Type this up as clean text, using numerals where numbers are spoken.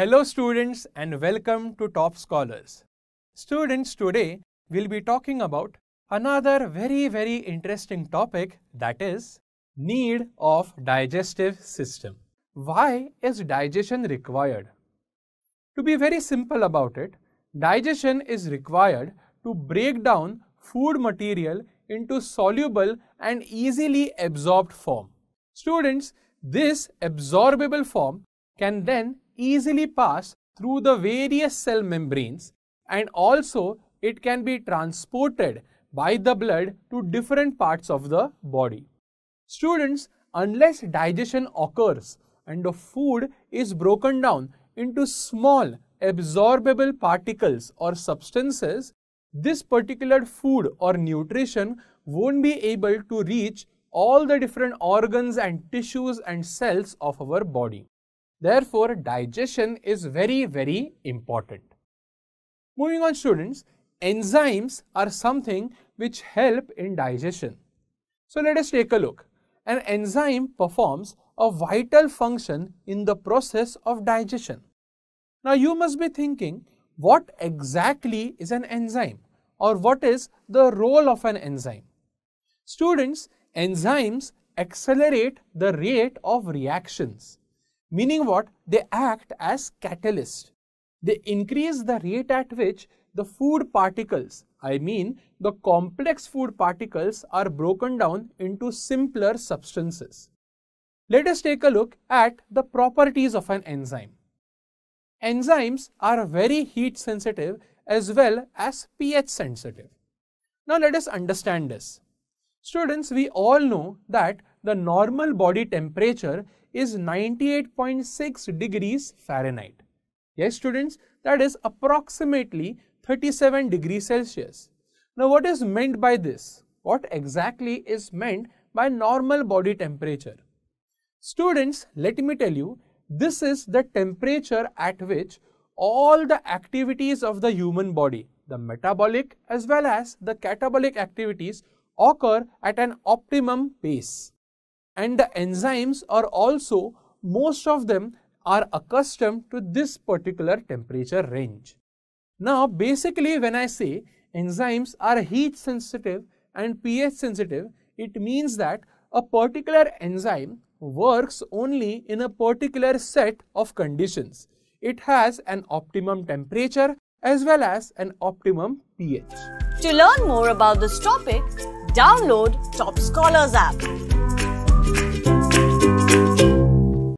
Hello students and welcome to Toppscholars. Students, today we'll be talking about another very interesting topic, that is need of digestive system. Why is digestion required? To be very simple about it, digestion is required to break down food material into soluble and easily absorbed form. Students, this absorbable form can then easily pass through the various cell membranes, and also it can be transported by the blood to different parts of the body. Students, unless digestion occurs and the food is broken down into small absorbable particles or substances, this particular food or nutrition won't be able to reach all the different organs and tissues and cells of our body. Therefore, digestion is very important. Moving on, students, enzymes are something which help in digestion. So let us take a look. An enzyme performs a vital function in the process of digestion. Now you must be thinking, what exactly is an enzyme, or what is the role of an enzyme? Students, enzymes accelerate the rate of reactions. Meaning what? They act as catalysts. They increase the rate at which the food particles, the complex food particles, are broken down into simpler substances. Let us take a look at the properties of an enzyme. Enzymes are very heat sensitive as well as pH sensitive. Now let us understand this. Students, we all know that the normal body temperature is 98.6 degrees Fahrenheit. Yes, students, that is approximately 37 degrees Celsius. Now, what is meant by this? What exactly is meant by normal body temperature? Students, let me tell you, this is the temperature at which all the activities of the human body, the metabolic as well as the catabolic activities, occur at an optimum pace. And the enzymes are also, most of them are accustomed to this particular temperature range. Now basically when I say enzymes are heat sensitive and pH sensitive, it means that a particular enzyme works only in a particular set of conditions. It has an optimum temperature as well as an optimum pH. To learn more about this topic, download Toppscholars app.